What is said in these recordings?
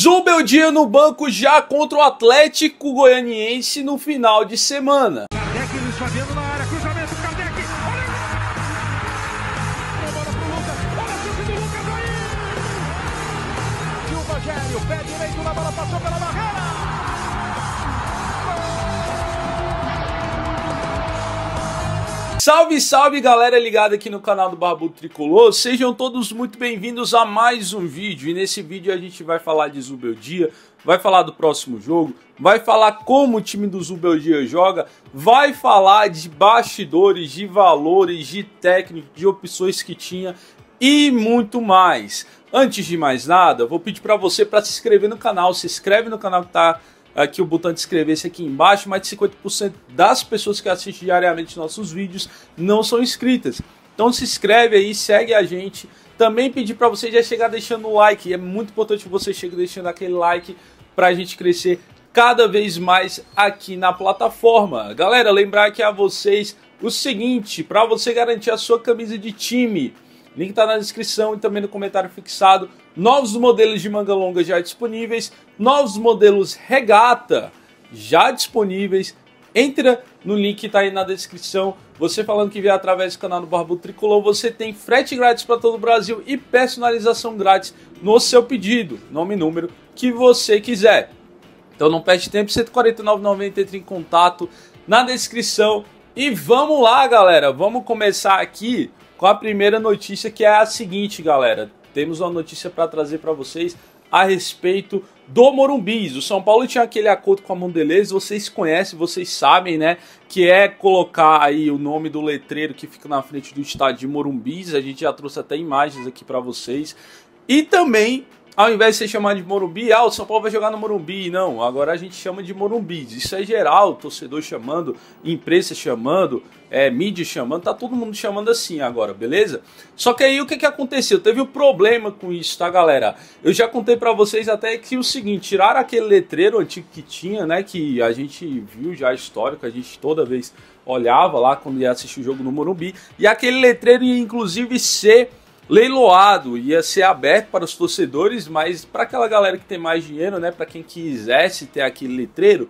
Zubeldia no banco já contra o Atlético Goianiense no final de semana. Kardec, Luiz Fabiano na área, cruzamento, Kardec, olha! A bola pro Lucas, olha o chute do Lucas aí! E o Rogério, pé direito na bola, passou pela barreira! Salve, salve galera ligada aqui no canal do Barbudo Tricolor, sejam todos muito bem-vindos a mais um vídeo. E nesse vídeo a gente vai falar de Zubeldia, vai falar do próximo jogo, vai falar como o time do Zubeldia joga, vai falar de bastidores, de valores, de técnico, de opções que tinha e muito mais. Antes de mais nada, vou pedir para você para se inscrever no canal, se inscreve no canal que tá aqui o botão de inscrever-se aqui embaixo. Mais de 50% das pessoas que assistem diariamente nossos vídeos não são inscritas. Então se inscreve aí, segue a gente. Também pedir para você já chegar deixando o like. É muito importante que você chegue deixando aquele like para a gente crescer cada vez mais aqui na plataforma. Galera, lembrar aqui a vocês o seguinte, para você garantir a sua camisa de time, link está na descrição e também no comentário fixado. Novos modelos de manga longa já disponíveis, novos modelos regata já disponíveis. Entra no link que está aí na descrição. Você falando que vier através do canal do Barbudo Tricolor, você tem frete grátis para todo o Brasil e personalização grátis no seu pedido, nome e número que você quiser. Então não perde tempo, R$ 149,90, entre em contato na descrição. E vamos lá, galera, vamos começar aqui com a primeira notícia, que é a seguinte, galera. Temos uma notícia para trazer para vocês a respeito do Morumbi. O São Paulo tinha aquele acordo com a Mondelez, vocês conhecem, vocês sabem, né? Que é colocar aí o nome do letreiro que fica na frente do estádio de Morumbi. A gente já trouxe até imagens aqui para vocês. E também, ao invés de você chamar de Morumbi, o São Paulo vai jogar no Morumbi. Não, agora a gente chama de Morumbi. Isso é geral, torcedor chamando, imprensa chamando, mídia chamando, tá todo mundo chamando assim agora, beleza? Só que aí o que aconteceu? Teve um problema com isso, tá, galera? Eu já contei pra vocês até que o seguinte, tiraram aquele letreiro antigo que tinha, né, que a gente viu já histórico, a gente toda vez olhava lá quando ia assistir o jogo no Morumbi, e aquele letreiro ia inclusive ser leiloado, ia ser aberto para os torcedores, mas para aquela galera que tem mais dinheiro, né, para quem quisesse ter aquele letreiro,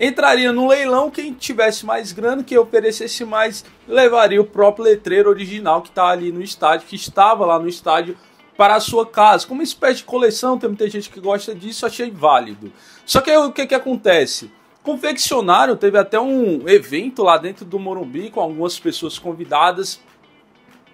entraria no leilão. Quem tivesse mais grana, quem oferecesse mais, levaria o próprio letreiro original que está ali no estádio, que estava lá no estádio, para a sua casa, como uma espécie de coleção. Tem muita gente que gosta disso, achei válido. Só que aí, o que acontece? Confeccionaram, teve até um evento lá dentro do Morumbi com algumas pessoas convidadas,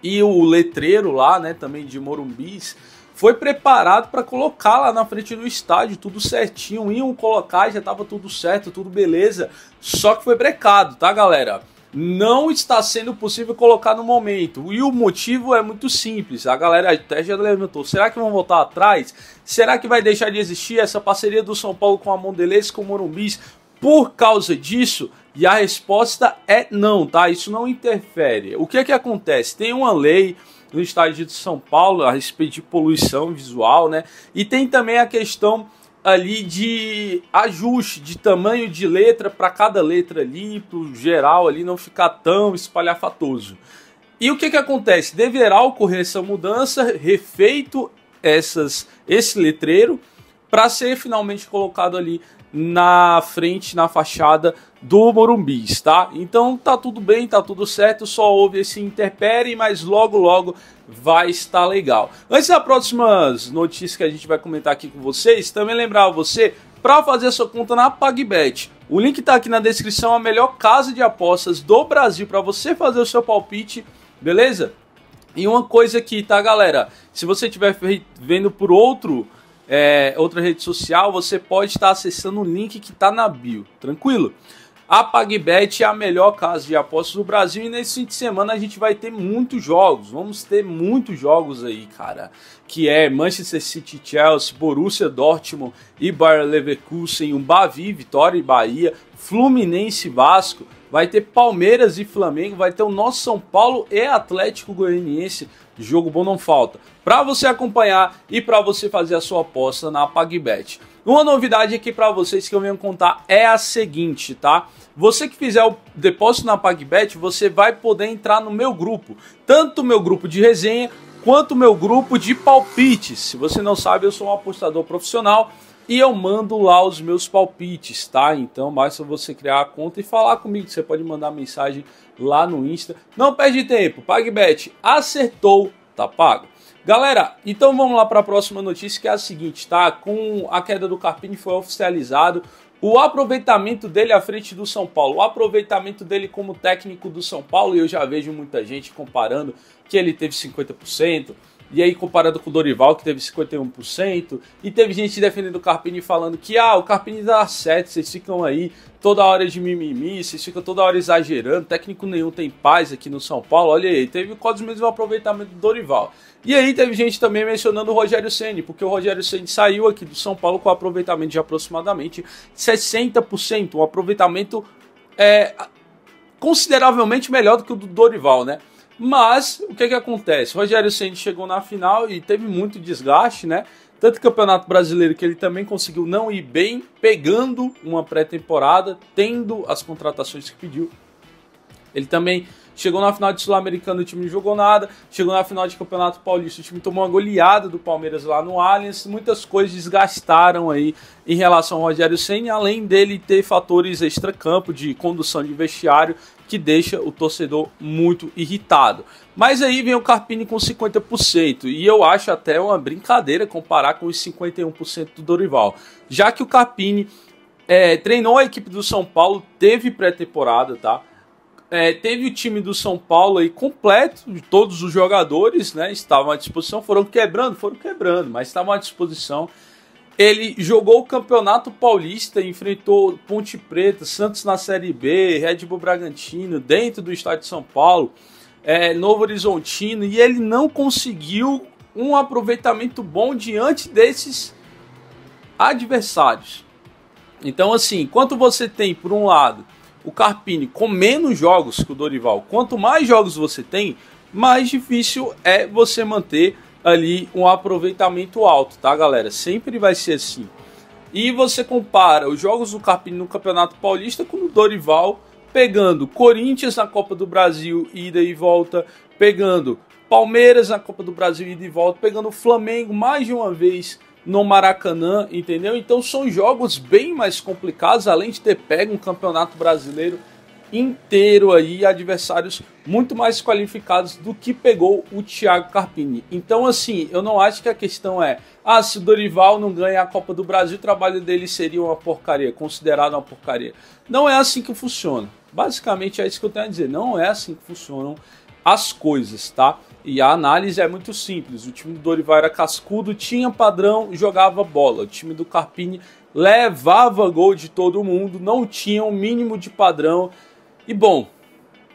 e o letreiro lá, né, também de Morumbis, foi preparado para colocar lá na frente do estádio, tudo certinho, iam colocar, já estava tudo certo, tudo beleza, só que foi brecado, tá, galera? Não está sendo possível colocar no momento, e o motivo é muito simples, a galera até já levantou, será que vão voltar atrás? Será que vai deixar de existir essa parceria do São Paulo com a Mondelez, com o Morumbis, por causa disso? E a resposta é não, tá? Isso não interfere. O que acontece? Tem uma lei no estádio de São Paulo a respeito de poluição visual, né? E tem também a questão ali de ajuste de tamanho de letra para cada letra ali, pro geral ali não ficar tão espalhafatoso. E o que acontece? Deverá ocorrer essa mudança, refeito esse letreiro, para ser finalmente colocado ali na frente, na fachada do Morumbis, tá? Então tá tudo bem, tá tudo certo, só houve esse interpere, mas logo logo vai estar legal. Antes das próximas notícias que a gente vai comentar aqui com vocês, também lembrar você para fazer a sua conta na PagBet. O link tá aqui na descrição, a melhor casa de apostas do Brasil para você fazer o seu palpite, beleza? E uma coisa aqui, tá, galera? Se você estiver vendo por outra rede social, você pode estar acessando o link que está na bio, tranquilo? A PagBet é a melhor casa de apostas do Brasil e nesse fim de semana a gente vai ter muitos jogos, vamos ter muitos jogos aí, cara, que é Manchester City, Chelsea, Borussia Dortmund e Bayer Leverkusen, um Bavi, Vitória e Bahia, Fluminense e Vasco, vai ter Palmeiras e Flamengo, vai ter o nosso São Paulo e Atlético Goianiense, jogo bom não falta, para você acompanhar e para você fazer a sua aposta na PagBet. Uma novidade aqui para vocês que eu venho contar é a seguinte, tá? Você que fizer o depósito na PagBet, você vai poder entrar no meu grupo, tanto o meu grupo de resenha quanto o meu grupo de palpites. Se você não sabe, eu sou um apostador profissional, e eu mando lá os meus palpites, tá? Então basta você criar a conta e falar comigo, você pode mandar mensagem lá no Insta. Não perde tempo, PagBet acertou, tá pago. Galera, então vamos lá para a próxima notícia, que é a seguinte, tá? Com a queda do Carpini foi oficializado o aproveitamento dele à frente do São Paulo, o aproveitamento dele como técnico do São Paulo, e eu já vejo muita gente comparando que ele teve 50%, e aí comparando com o Dorival, que teve 51%, e teve gente defendendo o Carpini falando que o Carpini dá certo, vocês ficam aí toda hora de mimimi, vocês ficam toda hora exagerando, técnico nenhum tem paz aqui no São Paulo. Olha aí, teve quase o mesmo aproveitamento do Dorival. E aí teve gente também mencionando o Rogério Ceni, porque o Rogério Ceni saiu aqui do São Paulo com aproveitamento de aproximadamente 60%, um aproveitamento consideravelmente melhor do que o do Dorival, né? Mas, o que acontece? O Rogério Ceni chegou na final e teve muito desgaste, né? Tanto Campeonato Brasileiro que ele também conseguiu não ir bem, pegando uma pré-temporada, tendo as contratações que pediu. Ele também chegou na final de Sul-Americano, o time não jogou nada. Chegou na final de Campeonato Paulista, o time tomou uma goleada do Palmeiras lá no Allianz. Muitas coisas desgastaram aí em relação ao Rogério Ceni, além dele ter fatores extracampo de condução de vestiário que deixa o torcedor muito irritado. Mas aí vem o Carpini com 50%, e eu acho até uma brincadeira comparar com os 51% do Dorival, já que o Carpini treinou a equipe do São Paulo, teve pré-temporada, tá? Teve o time do São Paulo aí completo, de todos os jogadores, né, estavam à disposição, foram quebrando, mas estavam à disposição. Ele jogou o Campeonato Paulista, enfrentou Ponte Preta, Santos na Série B, Red Bull Bragantino, dentro do estado de São Paulo, Novo Horizontino, e ele não conseguiu um aproveitamento bom diante desses adversários. Então, assim, enquanto você tem, por um lado, o Carpini com menos jogos que o Dorival, quanto mais jogos você tem, mais difícil é você manter ali um aproveitamento alto, tá, galera? Sempre vai ser assim. E você compara os jogos do Carpini no Campeonato Paulista com o Dorival, pegando Corinthians na Copa do Brasil, ida e volta, pegando Palmeiras na Copa do Brasil, ida e volta, pegando o Flamengo mais de uma vez no Maracanã, entendeu? Então são jogos bem mais complicados, além de ter pego um Campeonato Brasileiro inteiro aí, adversários muito mais qualificados do que pegou o Thiago Carpini. Então, assim, eu não acho que a questão se o Dorival não ganha a Copa do Brasil, o trabalho dele seria uma porcaria, considerado uma porcaria. Não é assim que funciona. Basicamente é isso que eu tenho a dizer. Não é assim que funcionam as coisas, tá? E a análise é muito simples. O time do Dorival era cascudo, tinha padrão, jogava bola. O time do Carpini levava gol de todo mundo, não tinha um mínimo de padrão. E bom,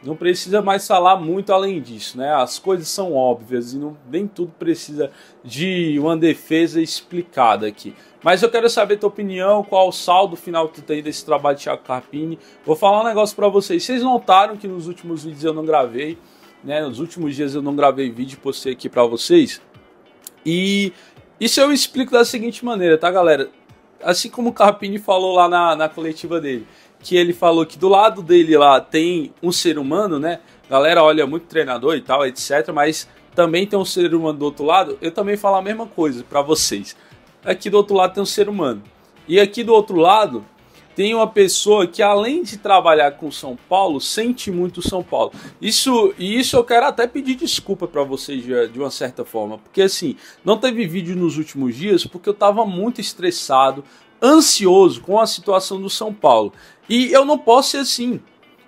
não precisa mais falar muito além disso, né? As coisas são óbvias e nem tudo precisa de uma defesa explicada aqui. Mas eu quero saber a tua opinião, qual o saldo final que tu tem desse trabalho de Thiago Carpini. Vou falar um negócio pra vocês. Vocês notaram que nos últimos vídeos eu não gravei, né? Nos últimos dias eu não gravei vídeo e postei aqui pra vocês. E isso eu explico da seguinte maneira, tá, galera? Assim como o Carpini falou lá na coletiva dele, que ele falou que do lado dele lá tem um ser humano, né? Galera olha muito treinador e tal, etc. Mas também tem um ser humano do outro lado. Eu também falo a mesma coisa pra vocês. Aqui do outro lado tem um ser humano. E aqui do outro lado tem uma pessoa que, além de trabalhar com São Paulo, sente muito São Paulo. Isso eu quero até pedir desculpa para vocês de uma certa forma. Porque assim, não teve vídeo nos últimos dias porque eu tava muito estressado, ansioso com a situação do São Paulo. E eu não posso ser assim.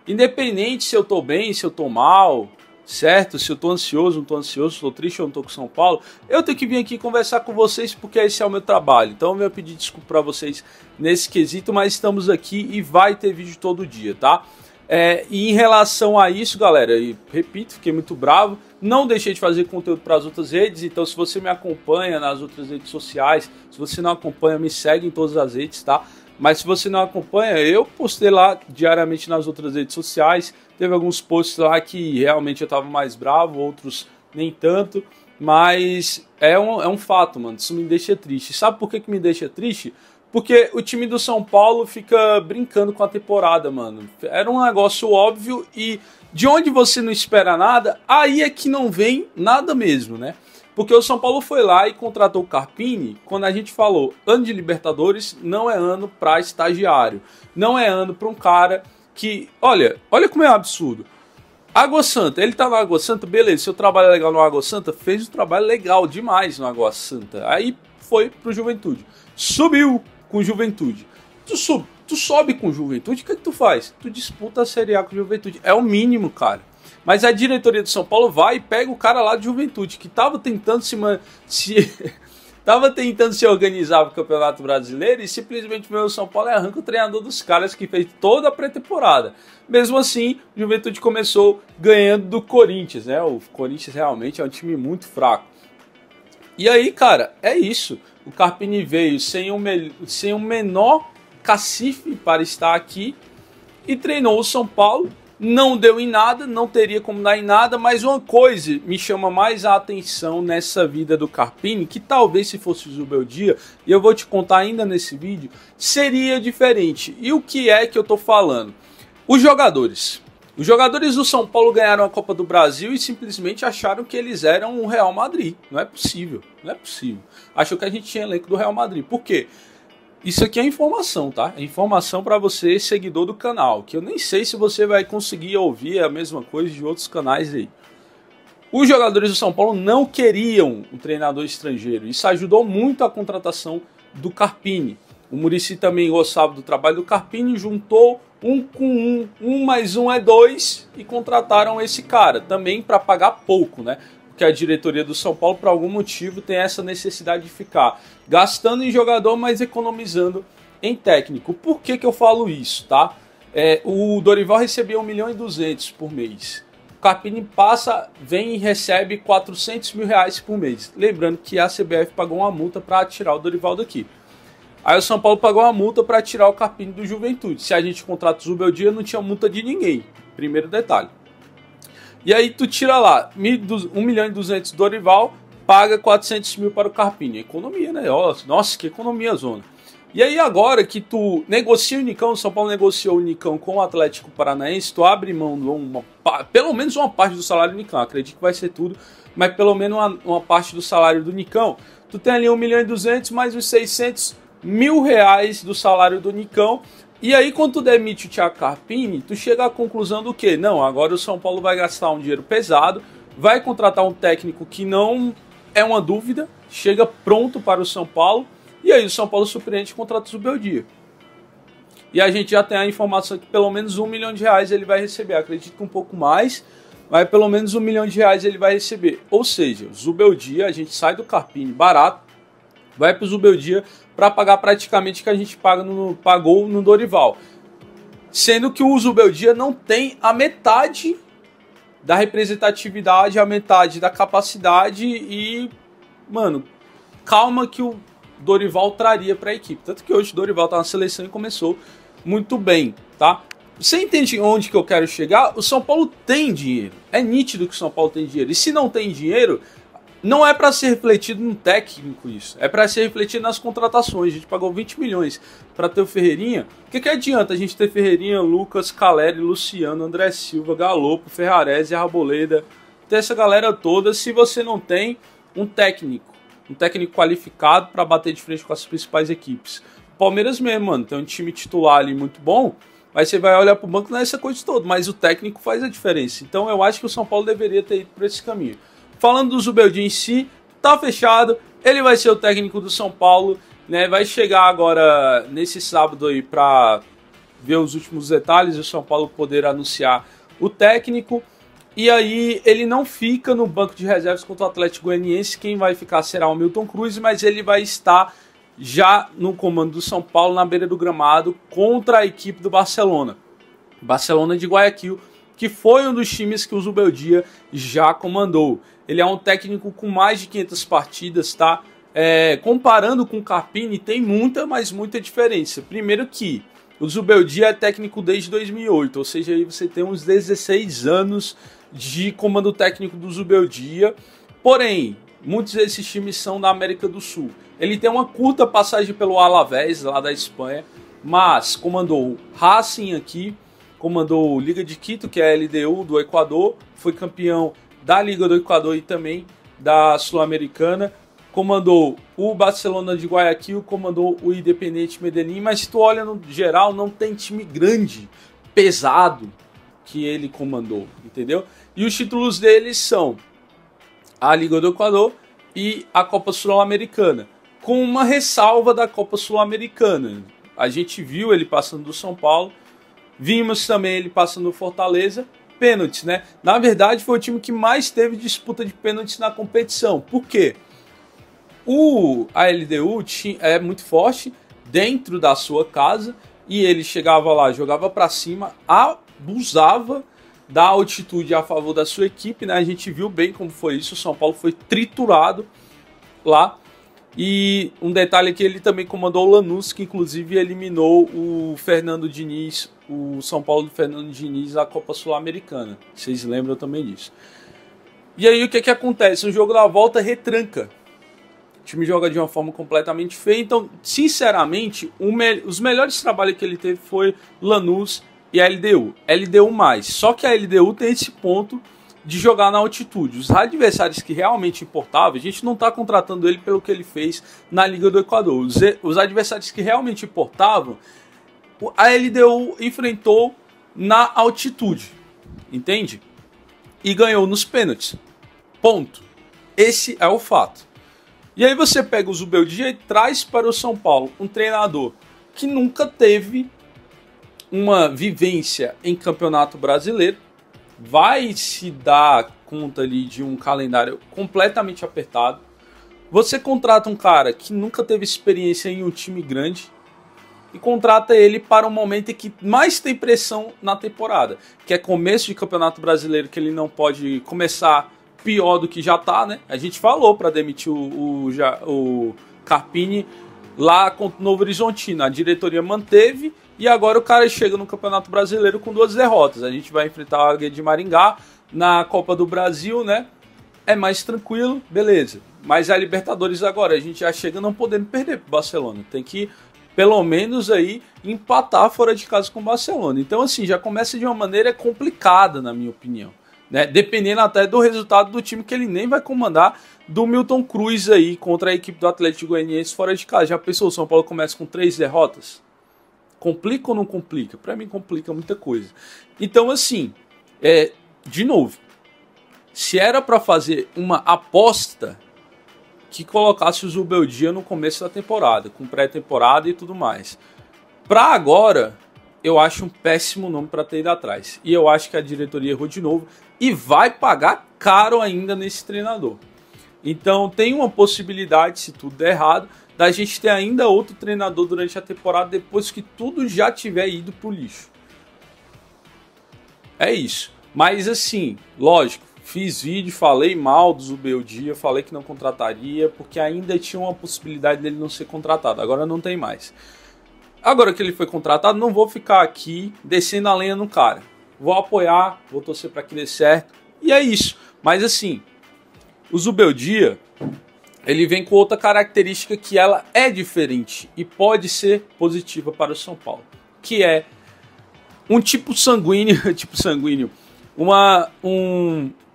Independente se eu tô bem, se eu tô mal, certo? Se eu tô ansioso, não tô ansioso, se eu tô triste ou não tô com São Paulo, eu tenho que vir aqui conversar com vocês porque esse é o meu trabalho. Então eu venho pedir desculpa para vocês nesse quesito, mas estamos aqui e vai ter vídeo todo dia, tá? E em relação a isso, galera, e repito, fiquei muito bravo, não deixei de fazer conteúdo para as outras redes, então se você me acompanha nas outras redes sociais, se você não acompanha, me segue em todas as redes, tá? Mas se você não acompanha, eu postei lá diariamente nas outras redes sociais, teve alguns posts lá que realmente eu tava mais bravo, outros nem tanto, mas é um fato, mano, isso me deixa triste. Sabe por que me deixa triste? Porque o time do São Paulo fica brincando com a temporada, mano. Era um negócio óbvio e de onde você não espera nada, aí é que não vem nada mesmo, né? Porque o São Paulo foi lá e contratou o Carpini quando a gente falou, ano de Libertadores não é ano para estagiário, não é ano para um cara que, olha como é absurdo. Água Santa, ele tá no Água Santa, beleza, seu trabalho é legal no Água Santa, fez um trabalho legal demais no Água Santa, aí foi pro Juventude, subiu com Juventude, tu sobe com Juventude, o que tu faz? Tu disputa a Série A com Juventude, é o mínimo, cara. Mas a diretoria do São Paulo vai e pega o cara lá de Juventude, que tava tentando tava tentando se organizar pro Campeonato Brasileiro e simplesmente veio o São Paulo e arranca o treinador dos caras que fez toda a pré-temporada. Mesmo assim, o Juventude começou ganhando do Corinthians, né? O Corinthians realmente é um time muito fraco. E aí, cara, é isso. O Carpini veio sem o menor cacife para estar aqui e treinou o São Paulo. Não deu em nada, não teria como dar em nada, mas uma coisa me chama mais a atenção nessa vida do Carpini, que talvez se fosse o Zubeldia, e eu vou te contar ainda nesse vídeo, seria diferente. E o que é que eu tô falando? Os jogadores do São Paulo ganharam a Copa do Brasil e simplesmente acharam que eles eram o Real Madrid. Não é possível, não é possível. Achou que a gente tinha elenco do Real Madrid. Por quê? Isso aqui é informação, tá? É informação para você, seguidor do canal, que eu nem sei se você vai conseguir ouvir a mesma coisa de outros canais aí. Os jogadores do São Paulo não queriam um treinador estrangeiro. Isso ajudou muito a contratação do Carpini. O Muricy também gostava do trabalho do Carpini, juntou um com um mais um é 2 e contrataram esse cara, também para pagar pouco, né? Que a diretoria do São Paulo, por algum motivo, tem essa necessidade de ficar gastando em jogador, mas economizando em técnico. Por que eu falo isso, tá? O Dorival recebia 1.200.000 por mês. O Carpini vem e recebe 400 mil reais por mês. Lembrando que a CBF pagou uma multa para tirar o Dorival daqui. Aí o São Paulo pagou uma multa para tirar o Carpini do Juventude. Se a gente contrata o Zubeldia, não tinha multa de ninguém. Primeiro detalhe. E aí tu tira lá 1.200.000 do Dorival, paga 400 mil para o Carpini. Economia, né? Nossa, que economia zona. E aí agora que tu negocia o Nicão, o São Paulo negociou o Nicão com o Atlético Paranaense, tu abre mão de pelo menos uma parte do salário do Nicão. Acredito que vai ser tudo, mas pelo menos uma parte do salário do Nicão. Tu tem ali 1.200.000 mais os 600 mil reais do salário do Nicão. E aí, quando tu demite o Thiago Carpini, tu chega à conclusão do que? Não, agora o São Paulo vai gastar um dinheiro pesado, vai contratar um técnico que não é uma dúvida, chega pronto para o São Paulo, e aí o São Paulo surpreende e contrata o Zubeldia. E a gente já tem a informação que pelo menos R$1 milhão ele vai receber, acredito que um pouco mais, mas pelo menos R$1 milhão ele vai receber. Ou seja, o Zubeldia, a gente sai do Carpini barato, vai para o Zubeldia para pagar praticamente o que a gente pagou no Dorival. Sendo que o Zubeldia não tem a metade da representatividade, a metade da capacidade e, mano, calma que o Dorival traria para a equipe. Tanto que hoje o Dorival tá na seleção e começou muito bem, tá? Você entende onde que eu quero chegar? O São Paulo tem dinheiro. É nítido que o São Paulo tem dinheiro. E se não tem dinheiro, não é para ser refletido no técnico isso, é para ser refletido nas contratações. A gente pagou 20 milhões para ter o Ferreirinha. O que adianta a gente ter Ferreirinha, Lucas, Caleri, Luciano, André Silva, Galopo, Ferrarese, Arboleda, ter essa galera toda se você não tem um técnico qualificado para bater de frente com as principais equipes. O Palmeiras mesmo, mano, tem um time titular ali muito bom, mas você vai olhar para o banco, não é essa coisa toda, mas o técnico faz a diferença. Então eu acho que o São Paulo deveria ter ido por esse caminho. Falando do Zubeldia em si, tá fechado, ele vai ser o técnico do São Paulo, né? Vai chegar agora nesse sábado aí para ver os últimos detalhes, o São Paulo poder anunciar o técnico. E aí ele não fica no banco de reservas contra o Atlético Goianiense, quem vai ficar será o Milton Cruz, mas ele vai estar já no comando do São Paulo, na beira do gramado, contra a equipe do Barcelona. Barcelona de Guayaquil, que foi um dos times que o Zubeldia já comandou. Ele é um técnico com mais de 500 partidas, tá? Comparando com o Carpini, tem muita, mas muita diferença. Primeiro que o Zubeldia é técnico desde 2008, ou seja, aí você tem uns 16 anos de comando técnico do Zubeldia. Porém, muitos desses times são da América do Sul. Ele tem uma curta passagem pelo Alavés, lá da Espanha, mas comandou Racing aqui, comandou Liga de Quito, que é a LDU do Equador, foi campeão da Liga do Equador e também da Sul-Americana, comandou o Barcelona de Guayaquil, comandou o Independiente Medellín, mas se tu olha no geral, não tem time grande, pesado, que ele comandou, entendeu? E os títulos deles são a Liga do Equador e a Copa Sul-Americana, com uma ressalva da Copa Sul-Americana. A gente viu ele passando do São Paulo, vimos também ele passando do Fortaleza, pênaltis, né? Na verdade, foi o time que mais teve disputa de pênaltis na competição. Por quê? A LDU é muito forte dentro da sua casa e ele chegava lá, jogava para cima, abusava da altitude a favor da sua equipe, né? A gente viu bem como foi isso, o São Paulo foi triturado lá. E um detalhe é que ele também comandou o Lanús, que inclusive eliminou o Fernando Diniz, o São Paulo do Fernando Diniz da Copa Sul-Americana. Vocês lembram também disso. E aí o que acontece? O jogo da volta retranca. O time joga de uma forma completamente feia. Então, sinceramente, os melhores trabalhos que ele teve foi Lanús e a LDU. LDU mais. Só que a LDU tem esse ponto de jogar na altitude. Os adversários que realmente importavam, a gente não está contratando ele pelo que ele fez na Liga do Equador. Os adversários que realmente importavam, a LDU enfrentou na altitude. Entende? E ganhou nos pênaltis. Ponto. Esse é o fato. E aí você pega o Zubeldia e traz para o São Paulo um treinador que nunca teve uma vivência em campeonato brasileiro, vai se dar conta ali de um calendário completamente apertado. Você contrata um cara que nunca teve experiência em um time grande e contrata ele para um momento em que mais tem pressão na temporada, que é começo de campeonato brasileiro, que ele não pode começar pior do que já tá, né? A gente falou para demitir o Carpini lá contra o Novo Horizontino. A diretoria manteve e agora o cara chega no Campeonato Brasileiro com 2 derrotas. A gente vai enfrentar a Águia de Maringá na Copa do Brasil, né? É mais tranquilo, beleza. Mas a Libertadores agora, a gente já chega não podendo perder pro Barcelona. Tem que, pelo menos aí, empatar fora de casa com o Barcelona. Então, assim, já começa de uma maneira complicada, na minha opinião. Né? Dependendo até do resultado do time que ele nem vai comandar, do Milton Cruz aí contra a equipe do Atlético Goianiense fora de casa. Já pensou, o São Paulo começa com 3 derrotas? Complica ou não complica? Para mim complica muita coisa. Então assim, de novo, se era para fazer uma aposta, que colocasse o Zubeldia no começo da temporada, com pré-temporada e tudo mais. Para agora, eu acho um péssimo nome para ter ido atrás. E eu acho que a diretoria errou de novo e vai pagar caro ainda nesse treinador. Então tem uma possibilidade, se tudo der errado, da gente ter ainda outro treinador durante a temporada depois que tudo já tiver ido pro lixo. É isso. Mas assim, lógico, fiz vídeo, falei mal do Zubeldia, falei que não contrataria, porque ainda tinha uma possibilidade dele não ser contratado. Agora não tem mais. Agora que ele foi contratado, não vou ficar aqui descendo a lenha no cara. Vou apoiar, vou torcer para que dê certo. E é isso. Mas assim, o Zubeldia, ele vem com outra característica que ela é diferente e pode ser positiva para o São Paulo. Que é um tipo sanguíneo,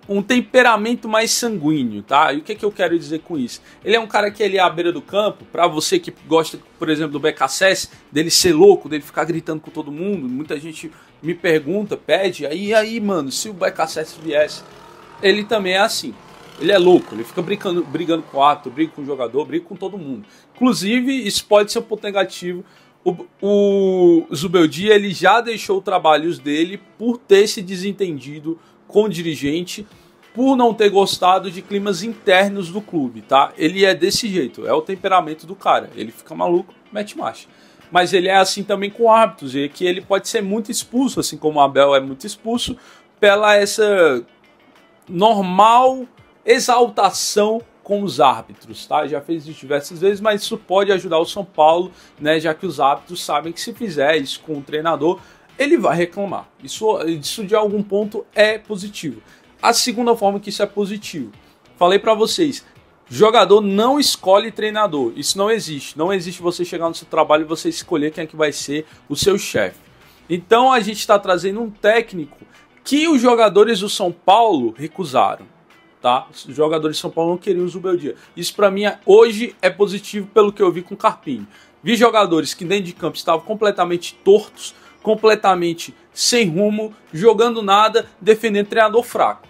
um temperamento mais sanguíneo, tá? E o que eu quero dizer com isso? Ele é um cara que ele é à beira do campo, pra você que gosta, por exemplo, do BKSS, dele ser louco, dele ficar gritando com todo mundo, muita gente me pergunta, pede, aí, mano, se o BKSS viesse, ele também é assim. Ele é louco, ele fica brigando com o árbitro, briga com o jogador, briga com todo mundo. Inclusive, isso pode ser um ponto negativo. O Zubeldia, ele já deixou trabalhos dele por ter se desentendido com o dirigente, por não ter gostado de climas internos do clube, tá? Ele é desse jeito, é o temperamento do cara. Ele fica maluco, mete marcha. Mas ele é assim também com árbitros, e que ele pode ser muito expulso, assim como o Abel é muito expulso, pela essa normal exaltação com os árbitros, tá? Já fez isso diversas vezes, mas isso pode ajudar o São Paulo, né? Já que os árbitros sabem que se fizer isso com o treinador, ele vai reclamar. Isso de algum ponto é positivo. A segunda forma que isso é positivo, falei para vocês, jogador não escolhe treinador. Isso não existe. Não existe você chegar no seu trabalho e você escolher quem é que vai ser o seu chefe. Então a gente está trazendo um técnico que os jogadores do São Paulo recusaram. tá? Os jogadores de São Paulo não queriam o Zubeldia. Isso para mim hoje é positivo pelo que eu vi com o Carpini. Vi jogadores que dentro de campo estavam completamente tortos, completamente sem rumo, jogando nada, defendendo treinador fraco.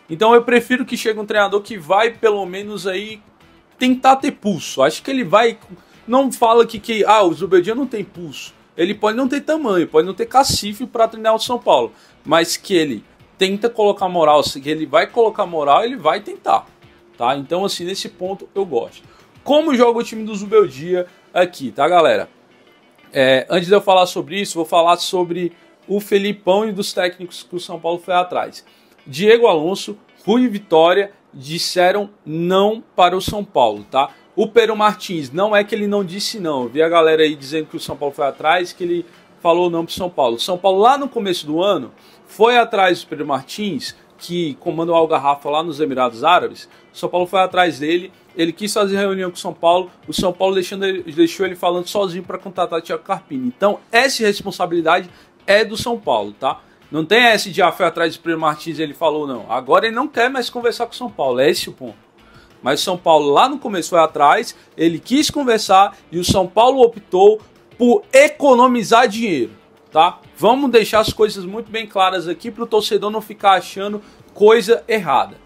Então eu prefiro que chegue um treinador que vai pelo menos aí tentar ter pulso. Acho que ele vai... Não fala que o Zubeldia não tem pulso. Ele pode não ter tamanho, pode não ter cacife para treinar o São Paulo. Mas que ele tenta colocar moral, que ele vai colocar moral, ele vai tentar. Tá? Então assim, nesse ponto eu gosto. Como joga o time do Zubeldia aqui, tá galera? Antes de eu falar sobre isso, vou falar sobre o Felipão e dos técnicos que o São Paulo foi atrás. Diego Alonso, Rui Vitória disseram não para o São Paulo, tá? O Pero Martins, não é que ele não disse não. Eu vi a galera aí dizendo que o São Paulo foi atrás, que ele falou não para o São Paulo. O São Paulo lá no começo do ano foi atrás do Pero Martins, que comanda o Al-Garrafa lá nos Emirados Árabes. O São Paulo foi atrás dele, ele quis fazer reunião com o São Paulo deixou ele falando sozinho para contratar o Thiago Carpini. Então essa responsabilidade é do São Paulo, tá? Não tem esse de foi atrás do Pero Martins e ele falou não. Agora ele não quer mais conversar com o São Paulo, é esse o ponto. Mas o São Paulo lá no começo foi atrás, ele quis conversar e o São Paulo optou por economizar dinheiro, tá? Vamos deixar as coisas muito bem claras aqui para o torcedor não ficar achando coisa errada,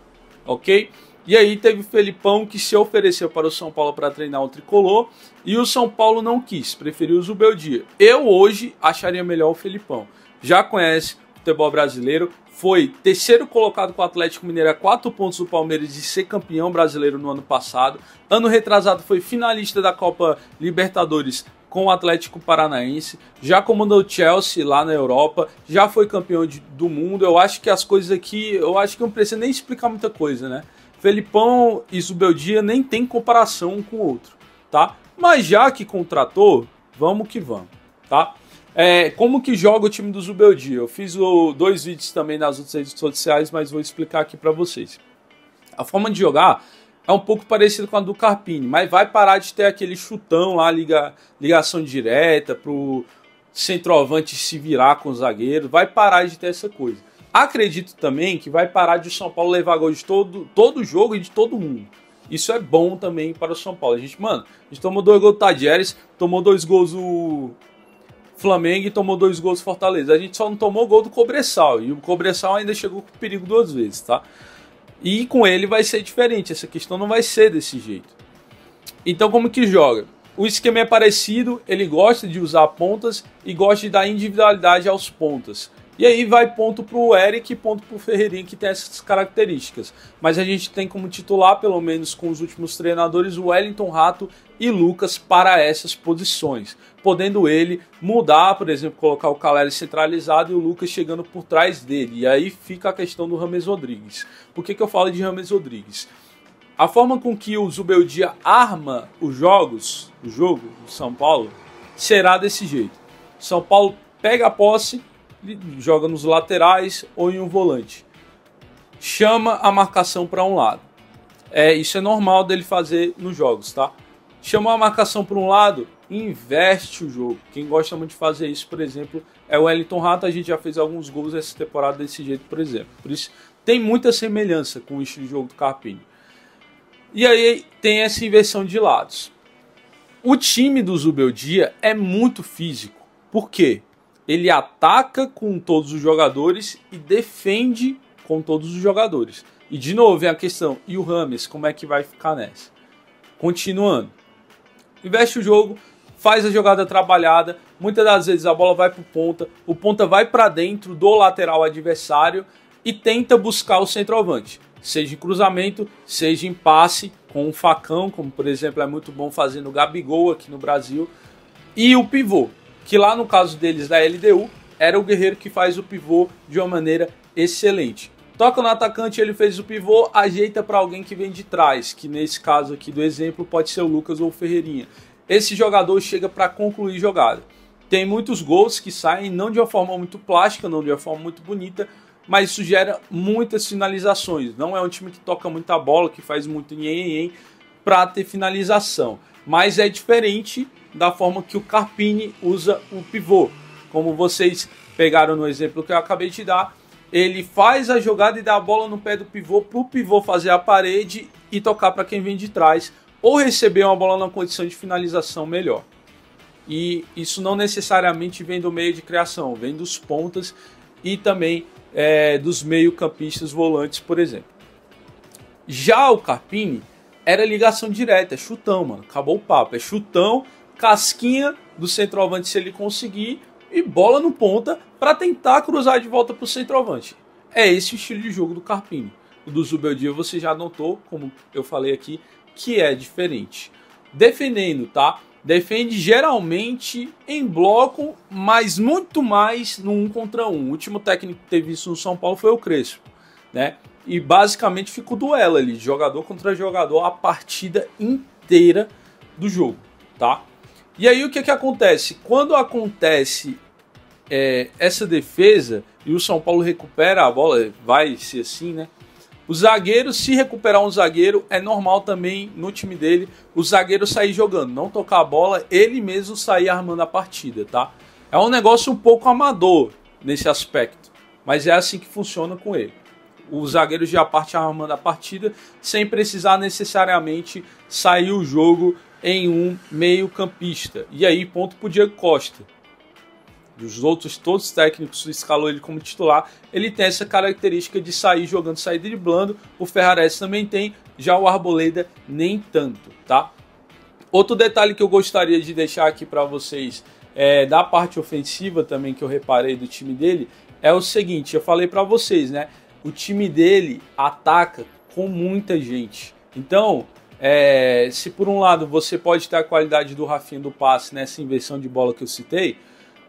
ok? E aí teve o Felipão que se ofereceu para o São Paulo para treinar o Tricolor e o São Paulo não quis, preferiu o Zubeldia. Eu hoje acharia melhor o Felipão. Já conhece o futebol brasileiro, foi terceiro colocado com o Atlético Mineiro a 4 pontos do Palmeiras de ser campeão brasileiro no ano passado. Ano retrasado foi finalista da Copa Libertadores com o Atlético Paranaense. Já comandou o Chelsea lá na Europa, já foi campeão do mundo. Eu acho que as coisas aqui, não precisa nem explicar muita coisa, né? Felipão e Zubeldia nem tem comparação um com o outro, tá? Mas já que contratou, vamos que vamos, tá? Como que joga o time do Zubeldia? Eu fiz 2 vídeos também nas outras redes sociais, mas vou explicar aqui para vocês. A forma de jogar é um pouco parecida com a do Carpini, mas vai parar de ter aquele chutão lá, ligação direta pro centroavante se virar com o zagueiro, vai parar de ter essa coisa. Acredito também que vai parar de o São Paulo levar gol de todo jogo e de todo mundo. Isso é bom também para o São Paulo. A gente tomou 2 gols do Tadieres, tomou 2 gols do Flamengo e tomou 2 gols do Fortaleza. A gente só não tomou gol do Cobressal. E o Cobressal ainda chegou com perigo 2 vezes, tá? E com ele vai ser diferente. Essa questão não vai ser desse jeito. Então como que joga? O esquema é parecido. Ele gosta de usar pontas e gosta de dar individualidade aos pontas. E aí vai ponto para o Eric e ponto para o Ferreirinha, que tem essas características. Mas a gente tem como titular, pelo menos com os últimos treinadores, o Wellington Rato e Lucas para essas posições. Podendo ele mudar, por exemplo, colocar o Caleri centralizado e o Lucas chegando por trás dele. E aí fica a questão do James Rodrigues. Por que eu falo de James Rodrigues? A forma com que o Zubeldia arma o jogo do São Paulo será desse jeito. São Paulo pega a posse, joga nos laterais ou em um volante. Chama a marcação para um lado. Isso é normal dele fazer nos jogos, tá? Chamou a marcação para um lado, inverte o jogo. Quem gosta muito de fazer isso, por exemplo, é o Wellington Rato. A gente já fez alguns gols essa temporada desse jeito, por exemplo. Por isso tem muita semelhança com o estilo de jogo do Carpini. E aí tem essa inversão de lados. O time do Zubeldia é muito físico. Por quê? Ele ataca com todos os jogadores e defende com todos os jogadores. E de novo vem a questão, e o James, como é que vai ficar nessa? Continuando. Investe o jogo, faz a jogada trabalhada, muitas das vezes a bola vai para o ponta vai para dentro do lateral adversário e tenta buscar o centroavante. Seja em cruzamento, seja em passe, com um facão, como por exemplo é muito bom fazendo o Gabigol aqui no Brasil. E o pivô, que lá no caso deles da LDU, era o Guerreiro que faz o pivô de uma maneira excelente. Toca no atacante, ele fez o pivô, ajeita para alguém que vem de trás, que nesse caso aqui do exemplo pode ser o Lucas ou o Ferreirinha. Esse jogador chega para concluir jogada. Tem muitos gols que saem não de uma forma muito plástica, não de uma forma muito bonita, mas isso gera muitas finalizações. Não é um time que toca muita bola, que faz muito nhen para ter finalização. Mas é diferente da forma que o Carpini usa o pivô. Como vocês pegaram no exemplo que eu acabei de dar, ele faz a jogada e dá a bola no pé do pivô para o pivô fazer a parede e tocar para quem vem de trás, ou receber uma bola numa condição de finalização melhor. E isso não necessariamente vem do meio de criação, vem dos pontas e também dos meio-campistas volantes, por exemplo. Já o Carpini era ligação direta, é chutão, mano. Acabou o papo, é chutão, casquinha do centroavante se ele conseguir e bola no ponta para tentar cruzar de volta para o centroavante. É esse o estilo de jogo do Carpini. O do Zubeldia você já notou, como eu falei aqui, que é diferente. Defendendo, tá? Defende geralmente em bloco, mas muito mais no 1 contra 1. O último técnico que teve isso no São Paulo foi o Crespo, né? E basicamente fica o duelo ali, jogador contra jogador, a partida inteira do jogo, tá? E aí o que acontece? Quando acontece essa defesa e o São Paulo recupera a bola, vai ser assim, né? O zagueiro, se recuperar um zagueiro, é normal também no time dele o zagueiro sair jogando, não tocar a bola, ele mesmo sair armando a partida, tá? É um negócio um pouco amador nesse aspecto, mas é assim que funciona com ele. O zagueiro já parte armando a partida sem precisar necessariamente sair o jogo em um meio campista. E aí ponto pro Diego Costa. Dos outros, todos os técnicos escalou ele como titular, ele tem essa característica de sair jogando, sair driblando. O Ferrares também tem, já o Arboleda nem tanto, tá? Outro detalhe que eu gostaria de deixar aqui para vocês, da parte ofensiva também que eu reparei do time dele, é o seguinte, eu falei para vocês, né? O time dele ataca com muita gente. Então, se por um lado você pode ter a qualidade do Rafinha do passe nessa inversão de bola que eu citei,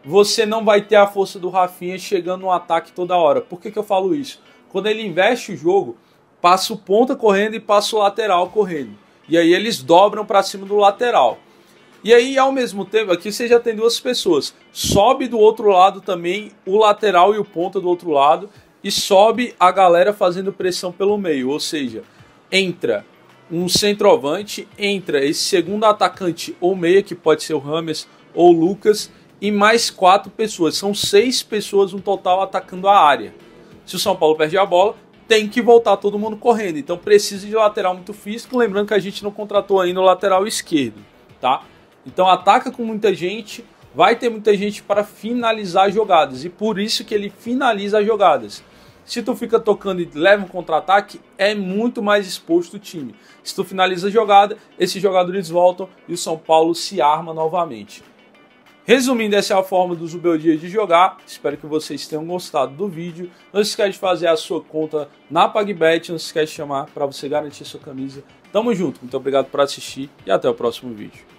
você não vai ter a força do Rafinha chegando no ataque toda hora. Por que eu falo isso? Quando ele investe o jogo, passa o ponta correndo e passa o lateral correndo. E aí eles dobram para cima do lateral. E aí, ao mesmo tempo, aqui você já tem duas pessoas. Sobe do outro lado também o lateral e o ponta do outro lado. E sobe a galera fazendo pressão pelo meio. Ou seja, entra um centroavante, entra esse segundo atacante ou meia, que pode ser o Rames ou o Lucas, e mais 4 pessoas. São 6 pessoas no total atacando a área. Se o São Paulo perde a bola, tem que voltar todo mundo correndo. Então precisa de lateral muito físico. Lembrando que a gente não contratou ainda o lateral esquerdo, tá? Então ataca com muita gente. Vai ter muita gente para finalizar jogadas. E por isso que ele finaliza as jogadas. Se tu fica tocando e leva um contra-ataque, é muito mais exposto o time. Se tu finaliza a jogada, esses jogadores voltam e o São Paulo se arma novamente. Resumindo, essa é a forma do Zubeldia de jogar. Espero que vocês tenham gostado do vídeo. Não se esquece de fazer a sua conta na PagBet. Não se esquece de chamar para você garantir sua camisa. Tamo junto. Muito obrigado por assistir e até o próximo vídeo.